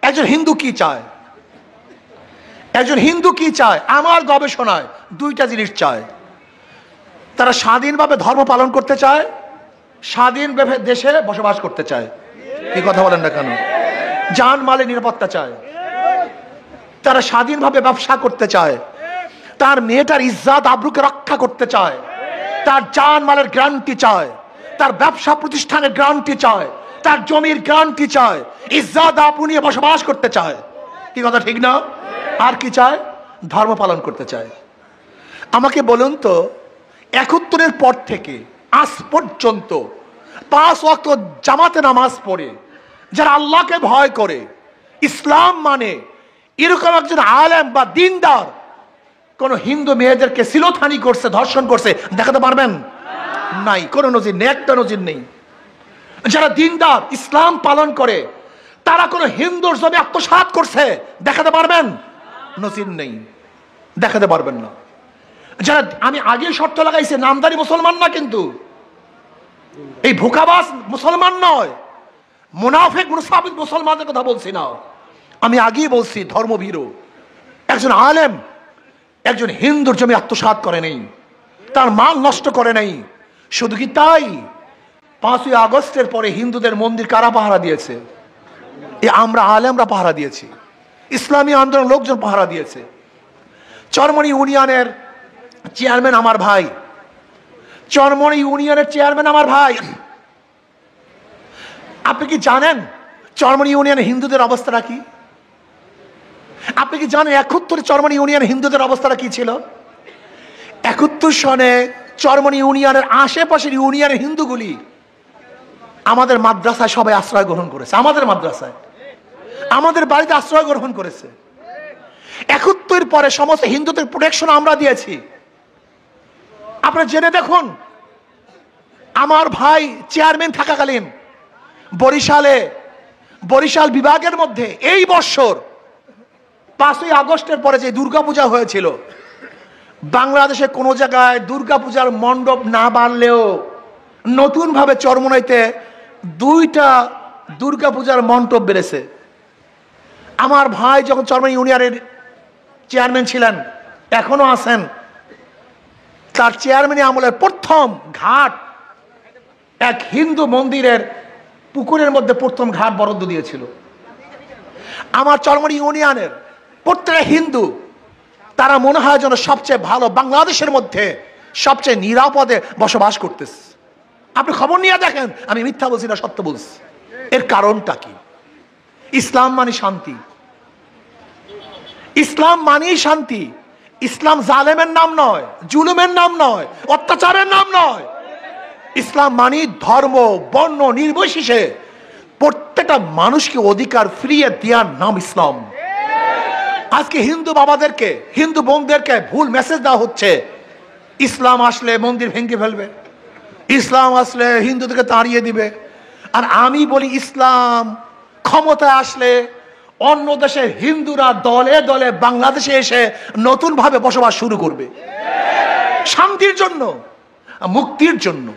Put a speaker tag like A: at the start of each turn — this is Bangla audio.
A: একজন হিন্দু কি চায়? একজন হিন্দু কি চায়? আমার গবেষণায় দুইটা জিনিস চায়। তারা স্বাধীনভাবে ধর্ম পালন করতে চায়, স্বাধীনভাবে দেশে বসবাস করতে চায়। কি কথা বলেন না কেন? জান মালের নিরাপত্তা চায়, তারা স্বাধীনভাবে ব্যবসা করতে চায়, তার মেয়েটার ইজ্জত আবরুকে রক্ষা করতে চায়, তার জান মালের গ্যারান্টি চায়, তার ব্যবসা প্রতিষ্ঠানের গ্যারান্টি চায়, তার জমির গ্যারান্টি চায়, ইজ্জত আবরু নিয়ে বসবাস করতে চায়। কি কথা ঠিক না? আর কি চায়? ধর্ম পালন করতে চায়। আমাকে বলুন তো, ৭১-এর পর থেকে আজ পর্যন্ত ৫ ওয়াক্ত জামাতে নামাজ পড়ে যারা আল্লাহকে ভয় করে, ইসলাম মানে, এরকম একজন আলেম বা দিনদার কোন হিন্দু মেয়েদেরকে সিলোথানি করছে, ধর্ষণ করছে দেখাতে পারবেন? নাই, কোন নজির নেই, একটা নজির নেই। যারা দিনদার ইসলাম পালন করে তারা কোন হিন্দুর জমি আত্মসাৎ করছে দেখাতে পারবেন? নজির নেই, দেখাতে পারবেন না। যারা, আমি আগে শর্ত লাগাইছি, নামদারি মুসলমান না, কিন্তু এই ভুকাবাস মুসলমান নয়, মুনাফিক মুসাফিক মুসলমানদের কথা বলছি না, আমি আগেই বলছি ধর্মভীরু একজন আলেম একজন হিন্দুর জমি আত্মসাৎ করে নেই, তার মাল নষ্ট করে নেই। শুধু কি তাই, ৫ই আগস্টের পরে হিন্দুদের মন্দির কারা পাহারা দিয়েছে? আমরা আলেমরা পাহারা দিয়েছি, ইসলামী আন্দোলন লোকজন পাহারা দিয়েছে। চরমনি ইউনিয়নের চেয়ারম্যান আমার ভাই, চরমনি ইউনিয়নের চেয়ারম্যান আমার ভাই। আপনি কি জানেন চরমনি ইউনিয়নে হিন্দুদের অবস্থাটা কি? আপনি কি জানেন ৭১ চরমনি ইউনিয়ন হিন্দুদের অবস্থাটা কি ছিল? ৭১ সনে চরমনি ইউনিয়নের আশেপাশের ইউনিয়নের হিন্দুগুলি আমাদের মাদ্রাসায় সবাই আশ্রয় গ্রহণ করেছে, আমাদের মাদ্রাসায়, আমাদের বাড়িতে আশ্রয় গ্রহণ করেছে। ৭১ পরে সমস্ত হিন্দুদের প্রোটেকশন আমরা দিয়েছি। আপনারা জেনে দেখুন, আমার ভাই চেয়ারম্যান থাকাকালীন বরিশাল বিভাগের মধ্যে এই বছর ৫ই আগস্টের পরে যে দুর্গাপূজা হয়েছিল, বাংলাদেশে কোনো জায়গায় দুর্গাপূজার মণ্ডপ না বাড়লেও নতুন ভাবে চরমনাইতে ২টা দুর্গাপূজার মণ্ডপ বেড়েছে। আমার ভাই যখন চরমনাই ইউনিয়নের চেয়ারম্যান ছিলেন, এখনো আছেন, তার চেয়ারম্যানের আমলের প্রথম ঘাট এক হিন্দু মন্দিরের পুকুরের মধ্যে প্রথম ঘাট বরাদ্দ দিয়েছিল। আমার চরমনাই ইউনিয়নের প্রত্যেকটা হিন্দু, তারা মনে হয় যেন সবচেয়ে ভালো, বাংলাদেশের মধ্যে সবচেয়ে নিরাপদে বসবাস করতেছে। আপনি খবর নিয়ে দেখেন, আমি মিথ্যা বলছি না, সত্য বলছি। এর কারণটা কি? ইসলাম মানে শান্তি, ইসলাম মানেই শান্তি। ইসলাম জালেমের নাম নয়, জুলুমের নাম নয়, অত্যাচারের নাম নয়। ইসলাম মানে ধর্ম বর্ণ নির্বিশেষে প্রত্যেকটা মানুষকে অধিকার ফিরিয়ে দেওয়ার নাম ইসলাম। আজকে হিন্দু বাবাদেরকে, হিন্দু বোনদেরকে ভুল মেসেজ দেওয়া হচ্ছে, ইসলাম আসলে মন্দির ভেঙে ফেলবে, ইসলাম আসলে হিন্দুদেরকে তাড়িয়ে দিবে। আর আমি বলি, ইসলাম ক্ষমতায় আসলে অন্য দেশের হিন্দুরা দলে দলে বাংলাদেশে এসে নতুন ভাবে বসবাস শুরু করবে, শান্তির জন্য, মুক্তির জন্য।